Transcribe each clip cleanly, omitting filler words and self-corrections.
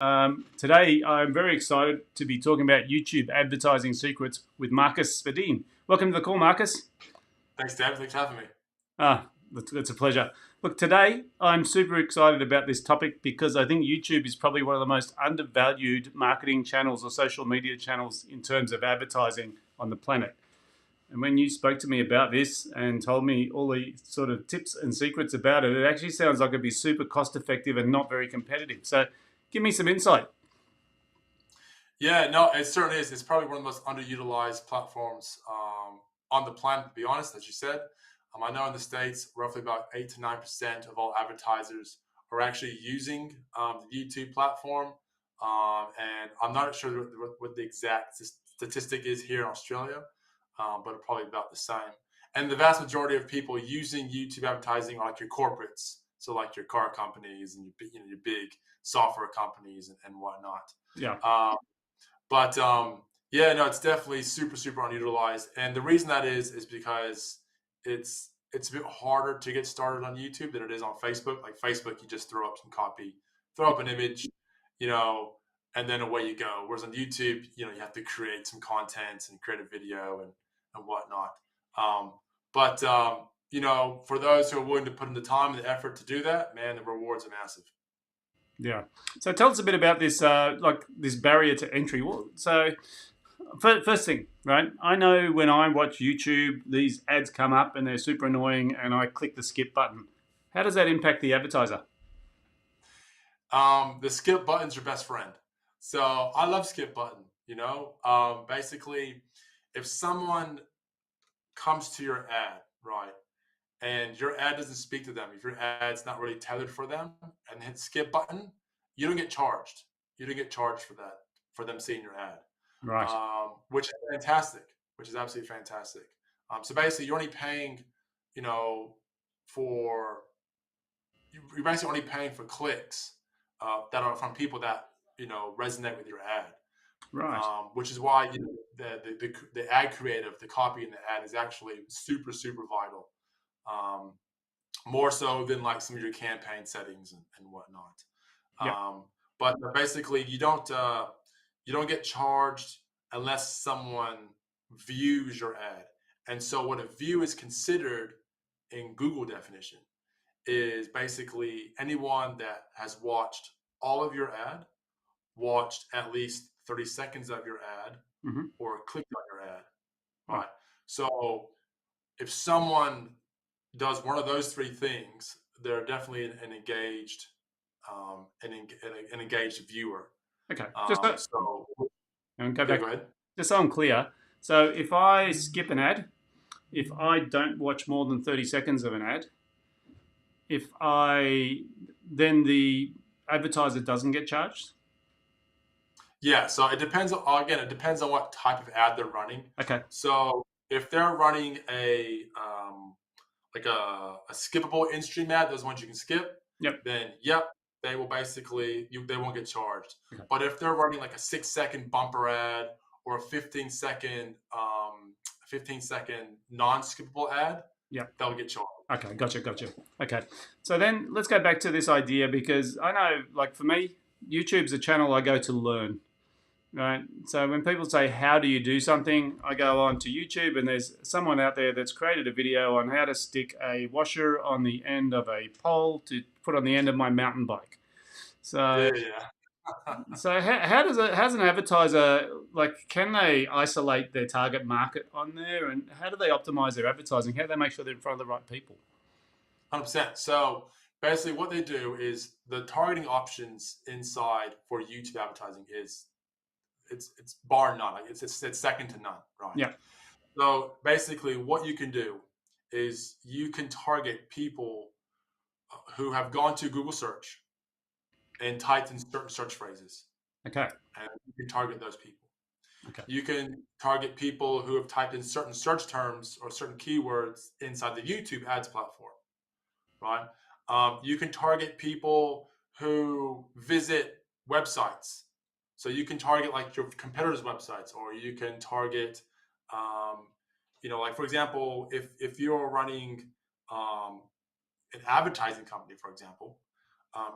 Today, I'm very excited to be talking about YouTube advertising secrets with Marcus Spadine. Welcome to the call, Marcus. Thanks, Deb. Thanks for having me. It's a pleasure. Look, today I'm super excited about this topic because I think YouTube is probably one of the most undervalued marketing channels or social media channels in terms of advertising on the planet. And when you spoke to me about this and told me all the sort of tips and secrets about it, it actually sounds like it'd be super cost effective and not very competitive. So give me some insight. Yeah, no, it certainly is. It's probably one of the most underutilized platforms on the planet, to be honest, as you said. I know in the States, roughly about 8 to 9% of all advertisers are actually using the YouTube platform. And I'm not sure what the exact statistic is here in Australia, but probably about the same. And the vast majority of people using YouTube advertising are like your corporates. So like your car companies and your big software companies and whatnot. Yeah. Um, but yeah, no, it's definitely super underutilized, and the reason that is because it's a bit harder to get started on YouTube than it is on Facebook. Like Facebook, you just throw up some copy, throw up an image, you know, and then away you go. Whereas on YouTube, you have to create some content and create a video and whatnot. Um, but for those who are willing to put in the time and the effort to do that, man, the rewards are massive. Yeah. So tell us a bit about this, like this barrier to entry. So first thing, right? I know when I watch YouTube, these ads come up and they're super annoying, and I click the skip button. How does that impact the advertiser? The skip button's your best friend. So I love skip button. Basically, if someone comes to your ad, right, and your ad doesn't speak to them, if your ad's not really tethered for them, and hit skip button, you don't get charged. You don't get charged for that, for them seeing your ad, Right. which is fantastic, which is absolutely fantastic. So basically, you're only paying, you know, for you're basically only paying for clicks that are from people that resonate with your ad, Right. which is why the ad creative, the copy in the ad is actually super vital, um, more so than like some of your campaign settings and whatnot. Yeah. But basically, you don't get charged unless someone views your ad, and so what a view is considered in Google definition is basically anyone that has watched all of your ad, watched at least 30 seconds of your ad, Hmm. or clicked on your ad, Right. right? So if someone does one of those three things, they're definitely an engaged, an engaged viewer. Okay. So And go yeah, back. go ahead. Just so I'm clear. So if I skip an ad, if I don't watch more than 30 seconds of an ad, if I then the advertiser doesn't get charged. Yeah, so it depends on, again, it depends on what type of ad they're running. Okay. So if they're running a skippable in-stream ad, those ones you can skip, Yep. then yep, they will basically they won't get charged. Okay. But if they're running like a 6-second bumper ad or a 15-second non-skippable ad, Yep. they'll get charged. Okay, gotcha. Okay, so then let's go back to this idea because I know, like for me, YouTube's a channel I go to learn, right? So when people say, how do you do something? I go on to YouTube and there's someone out there that's created a video on how to stick a washer on the end of a pole to put on the end of my mountain bike. So, Yeah. so how's an advertiser, like, can they isolate their target market on there, and how do they optimize their advertising? How do they make sure they're in front of the right people? 100%. So basically, what they do is the targeting options inside for YouTube advertising is it's bar none. Like it's second to none, right? Yeah. So basically, what you can do is you can target people who have gone to Google search and typed in certain search phrases, Okay. and you can target those people. Okay. You can target people who have typed in certain search terms or certain keywords inside the YouTube ads platform, right? You can target people who visit websites. So you can target like your competitors' websites, or you can target, um, like for example, if you're running um, an advertising company, for example,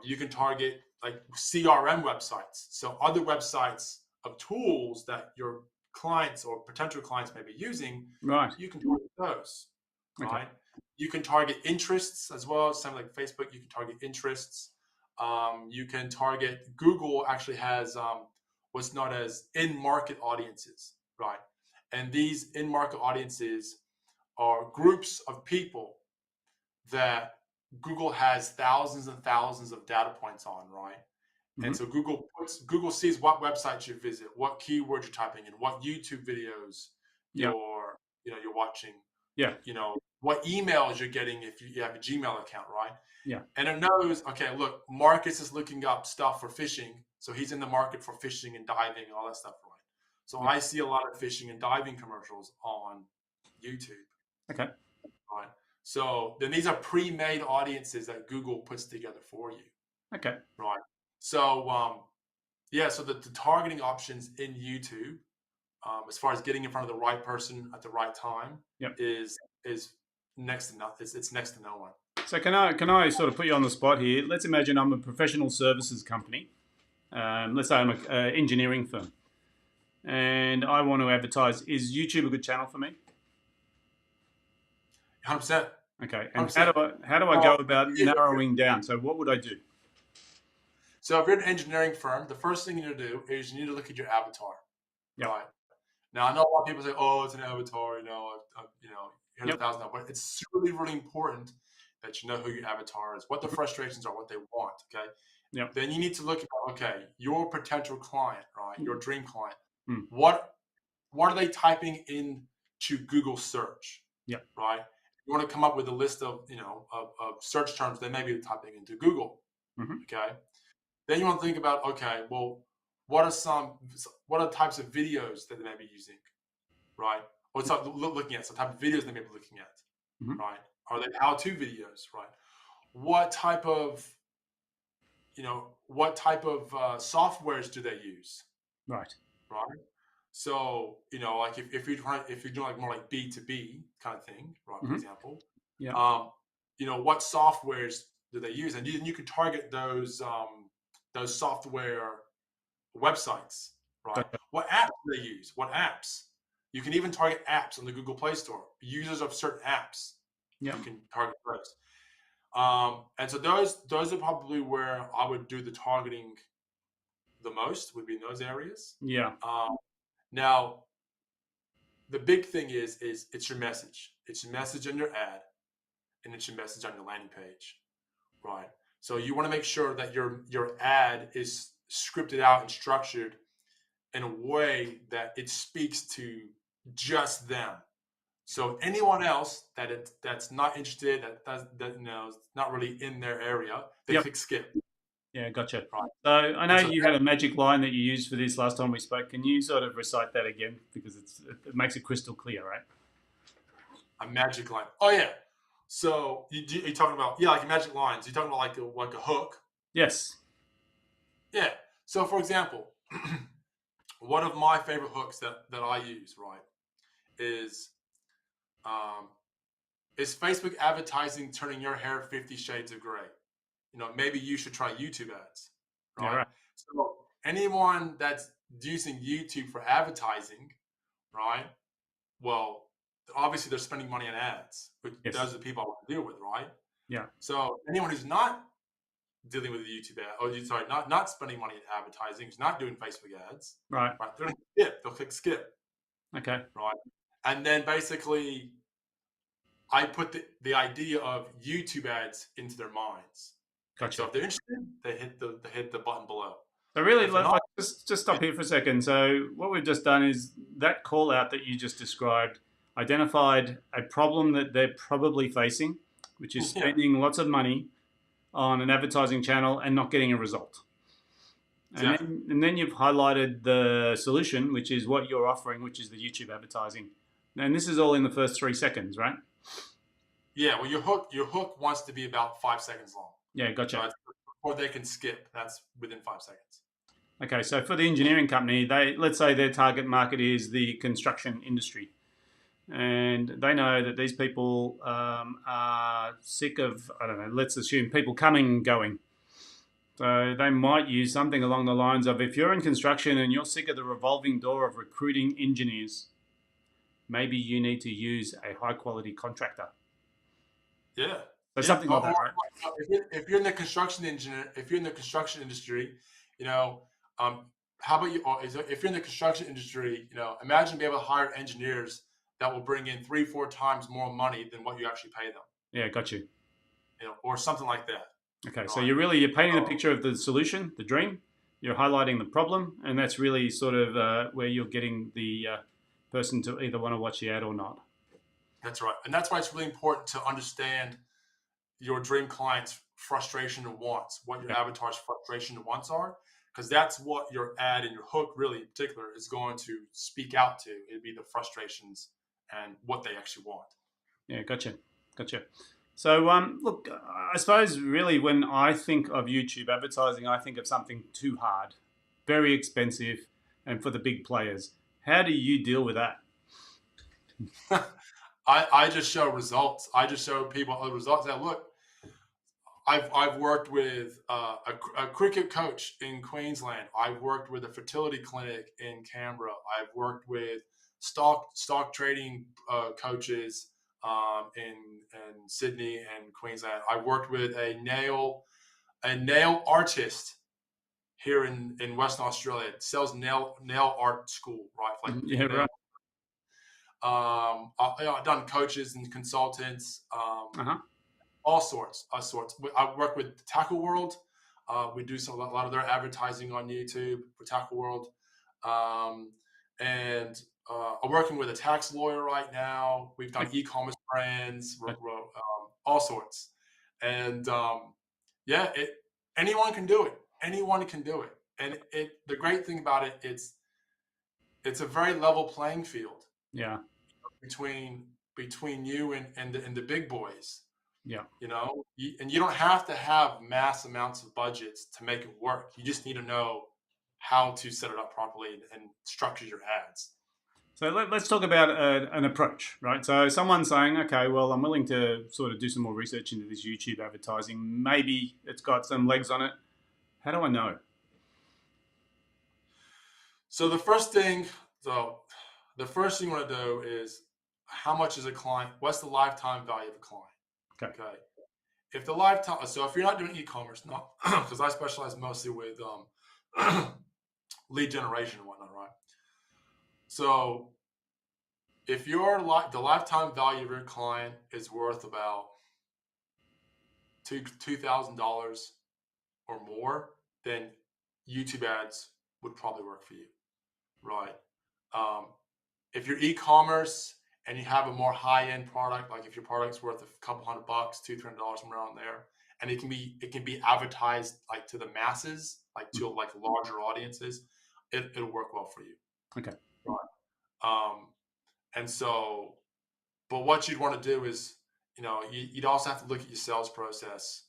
You can target like CRM websites. So other websites of tools that your clients or potential clients may be using, Right. you can target those, Okay. right? You can target interests as well. Something like Facebook, you can target interests. You can target, Google actually has what's known as in-market audiences, right? And these in-market audiences are groups of people that Google has thousands and thousands of data points on, right? And Hmm. so Google sees what websites you visit, what keywords you're typing in, what YouTube videos Yeah. you're watching, Yeah. what emails you're getting if you have a Gmail account, right? Yeah. And it knows, okay, look, Marcus is looking up stuff for fishing, so he's in the market for fishing and diving and all that stuff, right? So Yeah. I see a lot of fishing and diving commercials on YouTube, Okay. right? So then these are pre-made audiences that Google puts together for you, Okay. right? So yeah, so the targeting options in YouTube, as far as getting in front of the right person at the right time, Yep. is next to nothing. It's next to no one. So can I sort of put you on the spot here? Let's imagine I'm a professional services company. Let's say I'm an engineering firm, and I want to advertise. Is YouTube a good channel for me? 100%. Okay. And 100%. how do I go about narrowing down? So what would I do? So if you're an engineering firm, the first thing you need to do is you need to look at your avatar, Yep. right? Now I know a lot of people say, "Oh, it's an avatar," here's Yep. $1,000, but it's really, really important that you know who your avatar is, what the Mhm. frustrations are, what they want. Okay, Yep. then you need to look at, okay, your potential client, right, your Mm. dream client. Mm. What are they typing in to Google search, Yep. right? You want to come up with a list of of search terms they may be typing into Google. Hmm. Okay, then you want to think about, okay, well, what are types of videos that they may be using, right? Or looking at some type of videos they may be looking at, Hmm. right? Are they how-to videos, right? What type of softwares do they use, Right. right? So like if you're doing like more like B2B kind of thing, right? For Hmm. example, Yeah. um, what softwares do they use, and you can target those software websites, right? Gotcha. What apps do they use? What apps? You can even target apps on the Google Play Store. Users of certain apps, Yeah. you can target those. And so those are probably where I would do the targeting the most, would be in those areas. Yeah. Um, Now, the big thing is it's your message. It's your message on your ad, and it's your message on your landing page, right? So you want to make sure that your ad is scripted out and structured in a way that it speaks to just them. So anyone else that's not interested, that not really in their area, they Yep. click skip, Yeah. Gotcha. right? So I know And so you had a magic line that you used for this last time we spoke. Can you sort of recite that again because it makes it crystal clear, right? a magic line. Oh yeah. So you're talking about, yeah, like magic lines. You're talking about like a hook. Yes. Yeah. So for example, one of my favorite hooks that I use, right, is um, is Facebook advertising turning your hair 50 shades of gray? Maybe you should try YouTube ads, Yeah. right? Right. So anyone that's using YouTube for advertising, right? Well, obviously they're spending money on ads, which Yes. those are the people I want to deal with, right? Yeah. So anyone who's not dealing with the YouTube ad, or sorry, not spending money on advertising, who's not doing Facebook ads, Right. right? They're going to skip. They'll click skip, Okay. right? And then basically, I put the idea of YouTube ads into their minds. And so Gotcha. if they're interested, they hit the button below. So really, If they're not, just stop here for a second. So what we've just done is that call out that you just described identified a problem that they're probably facing, which is yeah, spending lots of money on an advertising channel and not getting a result. exactly. And then you've highlighted the solution, which is what you're offering, which is the YouTube advertising. And this is all in the first 3 seconds, right? Yeah, well, your hook wants to be about 5 seconds long. Yeah, So gotcha. or they can skip. That's within 5 seconds. Okay, so for the engineering company, let's say their target market is the construction industry, and they know that these people are sick of, I don't know, let's assume people coming and going. So they might use something along the lines of, if you're in construction and you're sick of the revolving door of recruiting engineers, maybe you need to use a high quality contractor. Yeah, So yeah. something like that, right? If you're in the construction engineer, if you're in the construction industry, you know, um, how about you? If you're in the construction industry, imagine being able to hire engineers that will bring in 3, 4 times more money than what you actually pay them, Yeah, got you. or something like that. Okay, so Right. you're painting the So, picture of the solution, the dream. You're highlighting the problem, and that's really sort of where you're getting the person to either want to watch the ad or not. that's right, and that's why it's really important to understand your dream client's frustration and wants, what your Yeah, avatar's frustration and wants are, because that's what your ad and your hook really in particular is going to speak out to. It'd be the frustrations and what they actually want. yeah, gotcha. So, look, I suppose really when I think of YouTube advertising, I think of something too hard, very expensive, and for the big players. How do you deal with that? I just show results. I just show people the results. That look, I've worked with a cricket coach in Queensland. I've worked with a fertility clinic in Canberra. I've worked with stock trading coaches in Sydney and Queensland. I worked with a nail artist here in Western Australia. It sells nail art school, right? For like Yeah, female. right. I've done coaches and consultants. Uh huh. All sorts. I work with Tackle World. We do a lot of their advertising on YouTube for Tackle World, um, and I'm working with a tax lawyer right now. We've done e-commerce brands, all sorts, and yeah, anyone can do it. Anyone can do it, and the great thing about it, it's a very level playing field Yeah, between you and the big boys. yeah. And you don't have to have mass amounts of budgets to make it work. You just need to know how to set it up properly and structure your ads. So let's talk about an approach, right? So someone's saying, okay, well, I'm willing to sort of do some more research into this YouTube advertising. Maybe it's got some legs on it. How do I know? So the first thing you want to do is how much is a client? What's the lifetime value of a client? Okay. Okay. If the lifetime, so if you're not doing e-commerce, not because I specialize mostly with lead generation and whatnot, right? So if the lifetime value of your client is worth about $2,000 or more, then YouTube ads would probably work for you, right? Um, if you're e-commerce and you have a more high-end product, like if your product's worth a couple $100, $200, $300, somewhere around there, and it can be advertised like to the masses, like to like larger audiences, it'll work well for you, Okay. right? Um, and so, but what you'd want to do is, you'd also have to look at your sales process.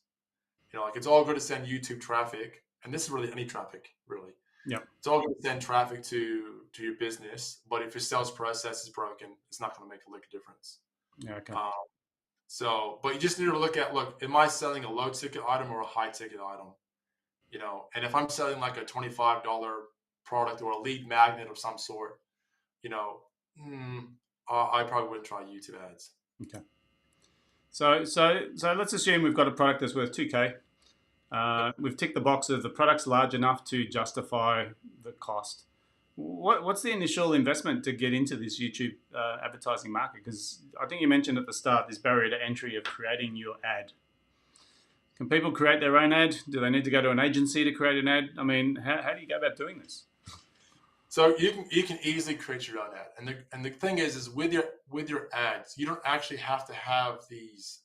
Like it's all good to send YouTube traffic, and this is really any traffic, really. Yeah. It's all good to send traffic to your business, but if your sales process is broken, it's not going to make a lick of difference. Yeah. Okay. Um, but you just need to look, am I selling a low ticket item or a high ticket item? And if I'm selling like a $25 product or a lead magnet of some sort, you know, mm, I probably wouldn't try YouTube ads. Okay. So let's assume we've got a product that's worth 2K. We've ticked the box of the product's large enough to justify the cost. What's the initial investment to get into this YouTube advertising market? Because I think you mentioned at the start this barrier to entry of creating your ad. Can people create their own ad? Do they need to go to an agency to create an ad? I mean, how do you go about doing this? So you can easily create your own ad, and the thing is with your ads, you don't actually have to have these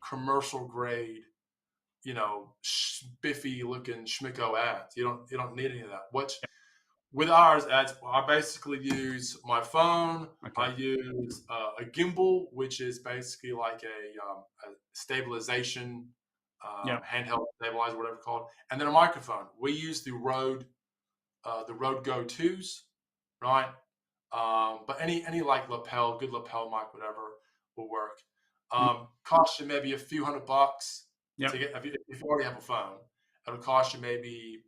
commercial grade, spiffy looking schmicko ads. You don't need any of that. With ours ads, I basically use my phone. Okay. I use a gimbal, which is basically like a stabilization Yeah. handheld stabilizer, whatever it's called, and then a microphone. We use the Rode Go 2s, right? But any like good lapel mic, whatever will work. Cost you maybe a few $100 Yeah. to get if you already have a phone, it'll cost you maybe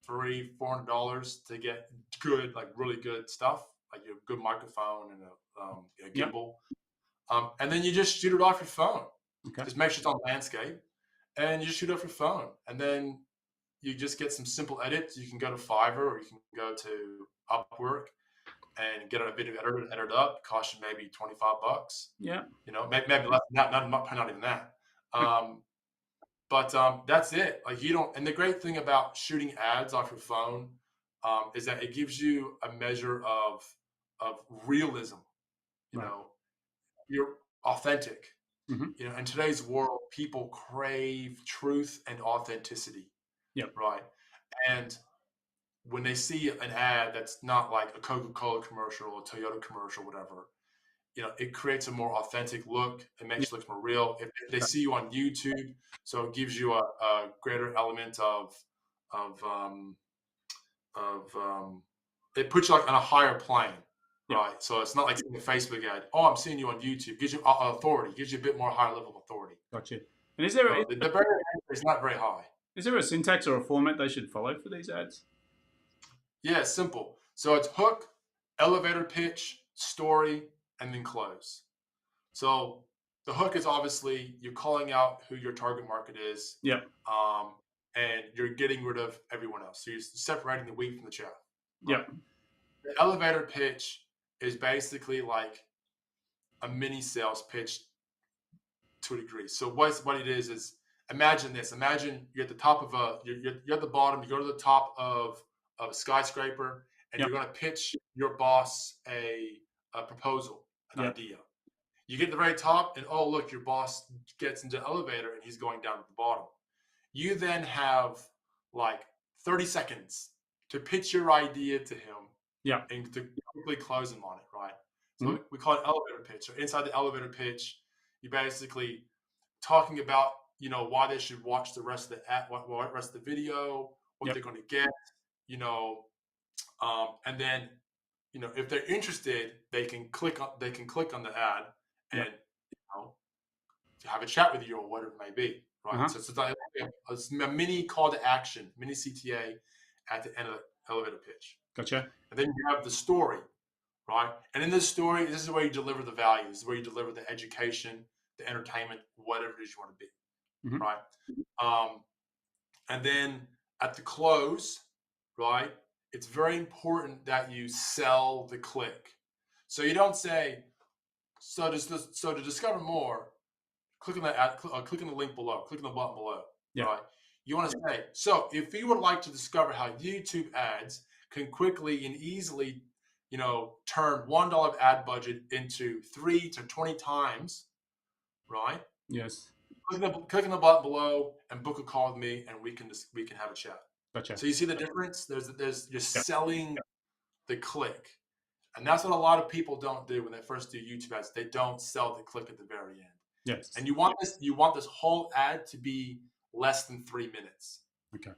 $300-400 to get good, like really good stuff, like your good microphone and a Yep. gimbal. And then you just shoot it off your phone. Okay. Just make sure it's on landscape, and you just shoot off your phone. And then you just get some simple edits. You can go to Fiverr or you can go to Upwork and get a video edited up. Cost you maybe $25. Yeah. Maybe less than that. Not even that. Um, but that's it. Like you don't. And the great thing about shooting ads off your phone is that it gives you a measure of realism. You Right. know, you're authentic. Mm-hmm. In today's world, people crave truth and authenticity, Yep. right? And when they see an ad that's not like a Coca-Cola commercial or a Toyota commercial, whatever, it creates a more authentic look. It makes Yep. it look more real. If they see you on YouTube, so it gives you a greater element of um, of it puts you like on a higher plane, Yep. right? So it's not like seeing a Facebook ad. Oh, I'm seeing you on YouTube. Gives you authority. Gives you a bit more higher level of authority. Gotcha. And is there The barrier is not very high. is there a syntax or a format they should follow for these ads? Yeah, it's simple. So it's hook, elevator pitch, story, and then close. So the hook is obviously you're calling out who your target market is, Yep. and you're getting rid of everyone else. So you're separating the wheat from the chaff. Right? Yep. The elevator pitch is basically like a mini sales pitch to a degree. So what it is imagine this. Imagine you're at the top of you're at the bottom. You go to the top of a skyscraper, and Yep. you're going to pitch your boss a proposal, an Yep. idea. You get to the very top, and oh look, your boss gets into the elevator, and he's going down to the bottom. You then have like 30 seconds to pitch your idea to him, Yep. and to quickly close him on it, right? So Mm-hmm. we call it elevator pitch. So inside the elevator pitch, you basically talking about why they should watch the rest of the rest of the video, what Yep. they're going to get, and then if they're interested, they can click on the ad and Yep. have a chat with you or whatever it may be, right? Uh-huh. So it's like a mini call to action, mini CTA at the end of the elevator pitch, Gotcha. and then you have the story, right? And in this story, this is where you deliver the value. This is where you deliver the education, the entertainment, whatever it is you want to be, Mm-hmm. right? And then at the close, right, it's very important that you sell the click. So you don't say, so to discover more, click on the ad, click on the link below, click on the button below, Yeah. right? You want to say, so if you would like to discover how YouTube ads can quickly and easily, turn $1 ad budget into 3 to 20 times, right? Yes. Click on the button below and book a call with me, and we can have a chat. Gotcha. So you see the difference? You're Yeah. selling the click, and that's what a lot of people don't do when they first do YouTube ads. They don't sell the click at the very end. Yes. And you want this whole ad to be less than 3 minutes. Okay.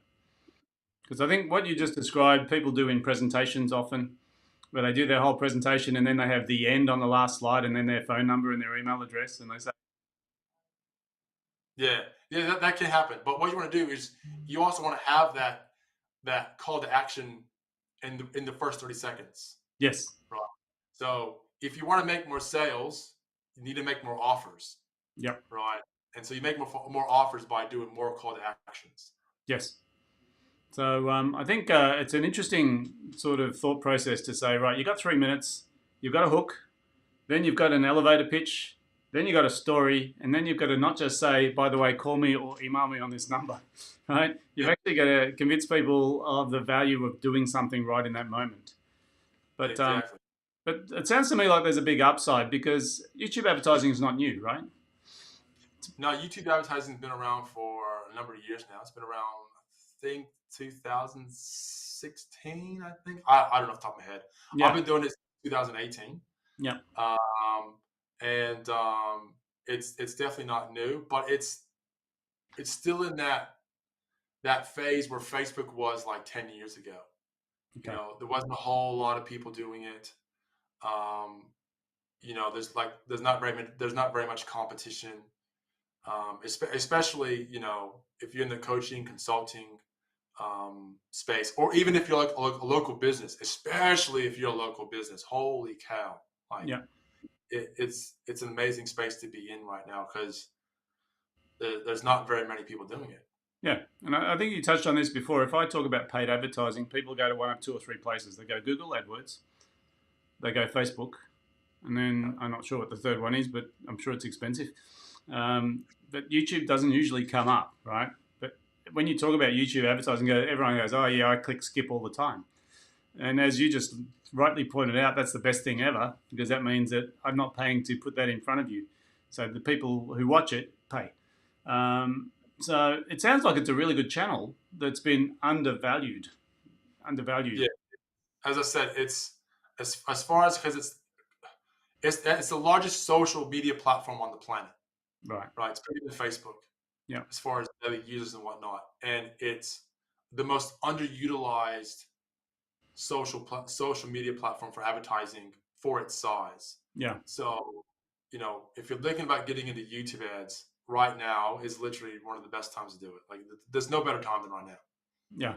Because I think what you just described, people do in presentations often, where they do their whole presentation and then they have the end on the last slide and then their phone number and their email address, and they say, Yeah, that can happen. But what you want to do is you also want to have that call to action in the first 30 seconds. yes. Right. So if you want to make more sales, you need to make more offers. Yep. Right. And so you make more offers by doing more call to actions. Yes. So I think it's an interesting sort of thought process to say, right, you've got 3 minutes, you've got a hook, then you've got an elevator pitch, then you've got a story, and then you've got to not just say, by the way, call me or email me on this number, right? You've actually got to convince people of the value of doing something right in that moment. But Exactly. but it sounds to me like there's a big upside because YouTube advertising is not new, right? No, YouTube advertising has been around for a number of years now. It's been around, I think, 2016. I think I don't know off the top of my head. Yeah. I've been doing this since 2018. Yeah. And it's definitely not new, but it's still in that phase where Facebook was like 10 years ago. Okay. There wasn't a whole lot of people doing it. There's not very much competition. especially if you're in the coaching consulting space, or even if you're like a local business, especially if you're a local business. Holy cow! Like Yeah. it's an amazing space to be in right now because there's not very many people doing it. Yeah, and I think you touched on this before. If I talk about paid advertising, people go to one of two or three places. They go Google AdWords, they go Facebook, and Yeah, then I'm not sure what the third one is, but I'm sure it's expensive. But YouTube doesn't usually come up, right? But when you talk about YouTube advertising, everyone goes, "Oh yeah, I click skip all the time." And as you just rightly pointed out, that's the best thing ever because that means that I'm not paying to put that in front of you. So the people who watch it pay. Um, so it sounds like it's a really good channel that's been undervalued. Undervalued, yeah. As I said, it's as far as because it's the largest social media platform on the planet, right? right? It's bigger than Facebook Yeah, as far as daily users and whatnot, and it's the most underutilized social media platform for advertising for its size. yeah, So, if you're thinking about getting into YouTube ads, right now is literally one of the best times to do it. Like, there's no better time than right now. yeah.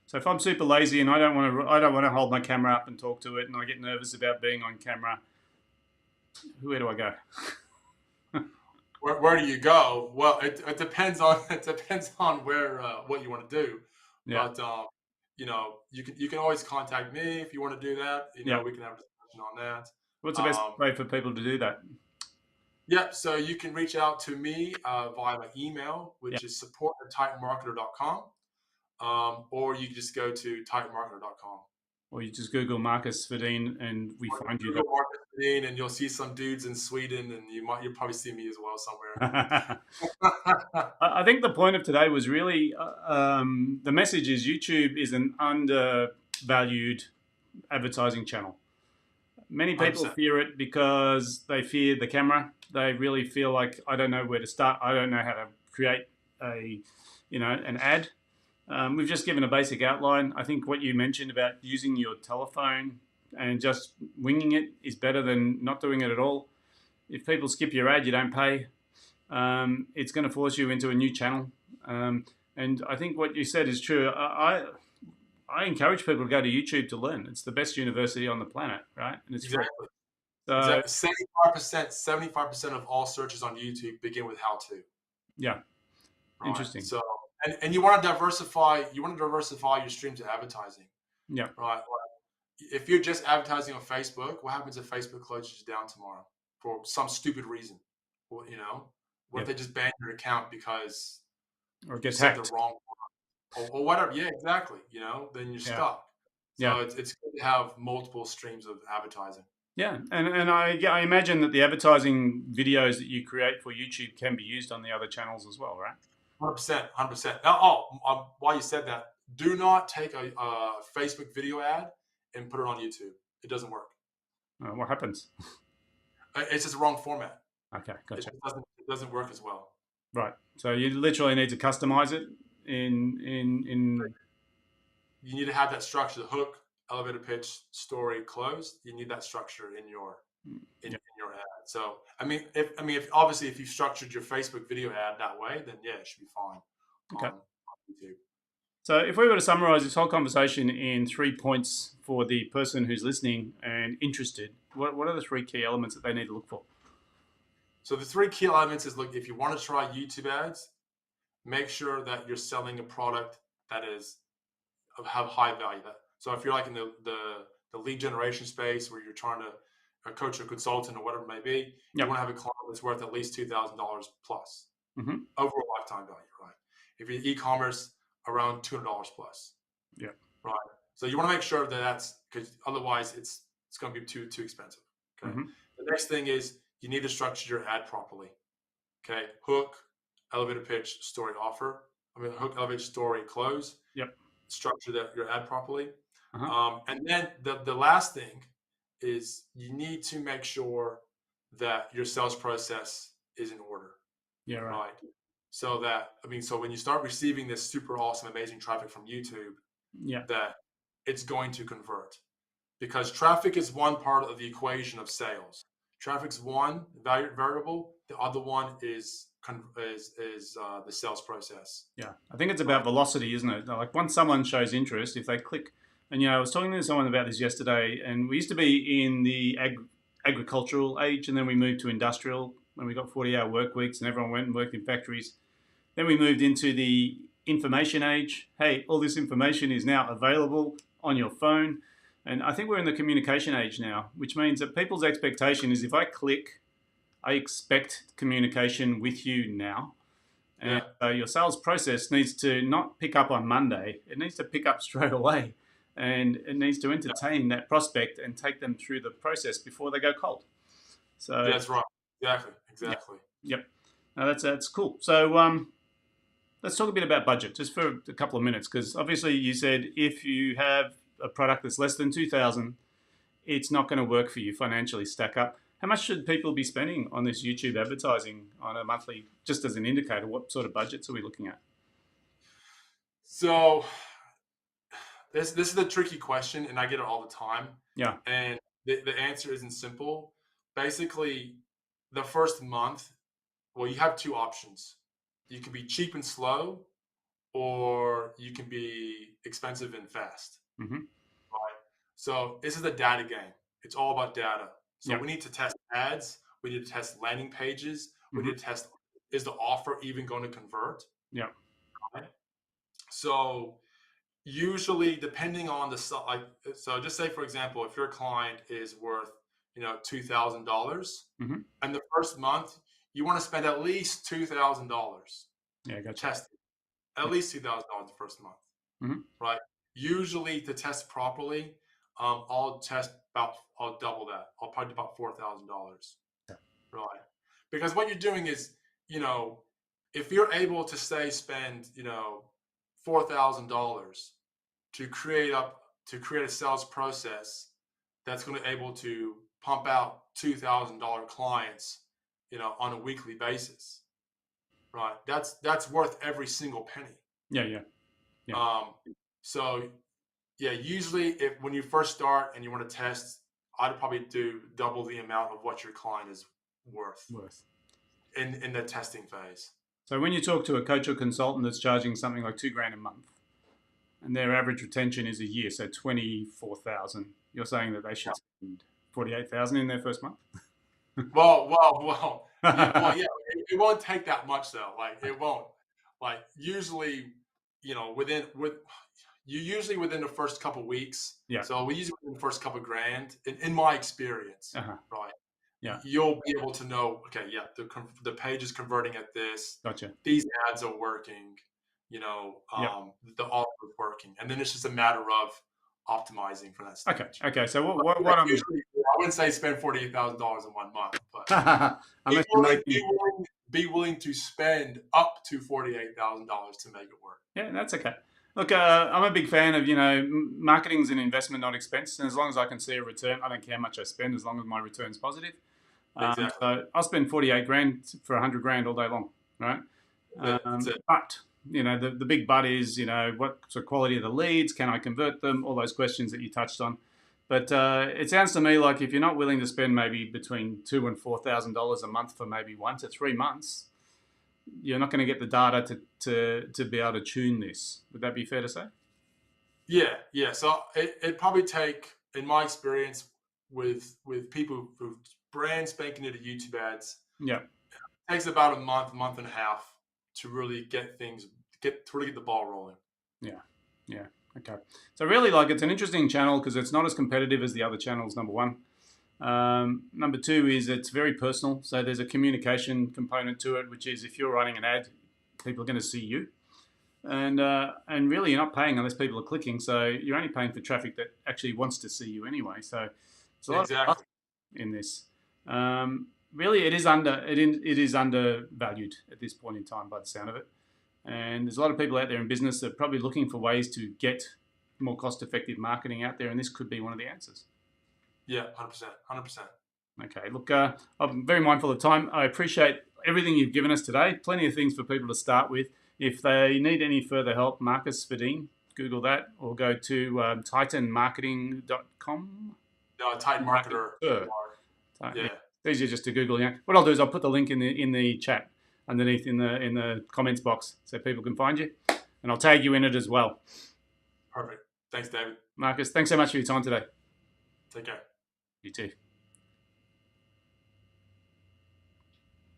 So if I'm super lazy and I don't want to hold my camera up and talk to it, and I get nervous about being on camera, where do I go? Where do you go? Well, it depends on it depends on where what you want to do, Yeah, but you can always contact me if you want to do that. yeah. We can have a discussion on that. What's the best Um, way for people to do that? yeah, so you can reach out to me via my email, Yeah, which is support@titanmarketer.com, or you can just go to titanmarketer.com. or you just Google Marcus Verdeen and we Or find you Google marketing, and you'll see some dudes in Sweden, and you'll probably see me as well somewhere. there. I think the point of today was really the message is YouTube is an undervalued advertising channel. Many people 100%. fear it because they fear the camera. They really feel like I don't know where to start. I don't know how to create a, an ad. We've just given a basic outline. I think what you mentioned about using your telephone and just winging it is better than not doing it at all. If people skip your ad, you don't pay. It's going to force you into a new channel. And I think what you said is true. I encourage people to go to YouTube to learn. It's the best university on the planet, right? And it's free. Exactly. So Exactly. 75% of all searches on YouTube begin with how to. yeah, Right. interesting. So, and you want to diversify your streams of advertising. Yeah, Right. Like, if you're just advertising on Facebook, what happens if Facebook closes you down tomorrow for some stupid reason? Well, what yeah, if they just ban your account because or it you gets said the hacked. wrong or whatever? Yeah, exactly. Then you're Yeah, stuck. yeah, So it's good to have multiple streams of advertising. yeah. And I imagine that the advertising videos that you create for YouTube can be used on the other channels as well, right? 100%, 100%. Now, while you said that, do not take a Facebook video ad and put it on YouTube. It doesn't work. What happens? It's just the wrong format. Okay, It gotcha. just doesn't work as well. Right. So you literally need to customize it in You need to have that structure: the hook, elevator pitch, story, close. You need that structure in your in, yeah. in your ad. So if obviously if you structured your Facebook video ad that way, then yeah, it should be fine Okay. on YouTube. So if we were to summarize this whole conversation in 3 points for the person who's listening and interested, what are the three key elements that they need to look for? So the three key elements is: look, if you want to try YouTube ads, make sure that you're selling a product that is have high value. So if you're like in the lead generation space where you're trying to coach a consultant or whatever it may be, you Yep. want to have a client that's worth at least $2,000 plus Mm-hmm. overall lifetime value, right? If you're e-commerce, around $200 plus, Yeah. right? So you want to make sure that that's because otherwise it's going to be too expensive. Okay. Mm-hmm. The next thing is you need to structure your ad properly. Okay. Hook, elevator pitch, story, offer. Hook, elevator, story, close. Yep. Structure that your ad properly. Uh-huh. And then the last thing is you need to make sure that your sales process is in order, Yeah. Right. right? So when you start receiving this super awesome, amazing traffic from YouTube, Yeah. that it's going to convert because traffic is one part of the equation of sales. Traffic's one variable. The other one is the sales process. Yeah, I think it's about Right. velocity, isn't it? Like once someone shows interest, if they click, and I was talking to someone about this yesterday, and we used to be in the agricultural age, and then we moved to industrial when we got 40-hour work weeks, and everyone went and worked in factories. Then we moved into the information age. Hey, all this information is now available on your phone. And I think we're in the communication age now, which means that people's expectation is if I click, I expect communication with you now. And Yeah. your sales process needs to not pick up on Monday, it needs to pick up straight away. And it needs to entertain that prospect and take them through the process before they go cold. So, That's right. Exactly. yeah, Exactly. yep. Now that's cool. So, let's talk a bit about budget, just for a couple of minutes, because obviously you said if you have a product that's less than 2,000, it's not going to work for you financially. Stack up. How much should people be spending on this YouTube advertising on a monthly, just as an indicator? What sort of budgets are we looking at? So this is the tricky question, and I get it all the time. Yeah. And the answer isn't simple. Basically, the first month, well, you have two options. You can be cheap and slow, or you can be expensive and fast. Mm-hmm. Right? So this is a data game. It's all about data. So Yeah. we need to test ads. We need to test landing pages. We Mm-hmm. need to test, is the offer even going to convert? Yeah. Right? So usually, depending on like, so just say for example, if your client is worth $2,000, Mm-hmm. and the first month you want to spend at least $2,000 Yeah. Gotcha. testing, at Yeah. least $2,000 the first month, Mm-hmm. right? Usually, to test properly, I'll double that. I'll probably do about $4,000, Yeah. right? Because what you're doing is, if you're able to spend, $4,000 to create a sales process that's going to able to pump out $2,000 clients, on a weekly basis, right? That's worth every single penny. Yeah. Yeah. Yeah. Um, so yeah, usually if when you first start and you want to test, I'd probably do double the amount of what your client is worth Worth. in the testing phase. So when you talk to a coach or consultant that's charging something like $2,000 a month, and their average retention is a year, so 24,000, you're saying that they should spend 48,000 in their first month? Well. Yeah. Well, yeah. It won't take that much though. Like it won't. Like usually, with you usually within the first couple weeks. Yeah. So we usually within the first couple grand, in my experience, Uh-huh. right? Yeah. You'll be able to know. Okay, yeah, the page is converting at this. Gotcha. These ads are working. Yep. The offer is working, and then it's just a matter of optimizing for that stage. Okay. So But what yeah, I'm usually, I wouldn't say spend $48,000 in 1 month, but unless you're making, be willing to spend up to $48,000 to make it work. yeah, that's okay. Look, I'm a big fan of marketing's an investment, not expense, and as long as I can see a return, I don't care how much I spend as long as my return's positive. Exactly. So I'll spend 48 grand for 100 grand all day long, right? That's it. But the big but is what's the quality of the leads? Can I convert them? All those questions that you touched on. But it sounds to me like if you're not willing to spend maybe between $2,000 and $4,000 a month for maybe 1 to 3 months, you're not going to get the data to be able to tune this. Would that be fair to say? Yeah. So it probably take, in my experience, with people who brand spanking new to YouTube ads, Yeah. it takes about a month and a half to really get the ball rolling. Yeah. Okay. So really, like, it's an interesting channel because it's not as competitive as the other channels. Number one. Number two is it's very personal. So there's a communication component to it, which is if you're running an ad, people are going to see you, and really you're not paying unless people are clicking. So you're only paying for traffic that actually wants to see you anyway. So it's a lot Exactly. in this. Really, it is undervalued at this point in time by the sound of it. And there's a lot of people out there in business that are probably looking for ways to get more cost-effective marketing out there, and this could be one of the answers. Yeah, 100%. Okay, look, I'm very mindful of time. I appreciate everything you've given us today. Plenty of things for people to start with. If they need any further help, Marcus Svedin, Google that, or go to titanmarketing.com. No, Titan Marketer. Yeah. It's easier just to Google. What I'll do is I'll put the link in the chat underneath in the comments box so people can find you, and I'll tag you in it as well. Perfect. Thanks, David. Marcus, thanks so much for your time today. Take care. You too.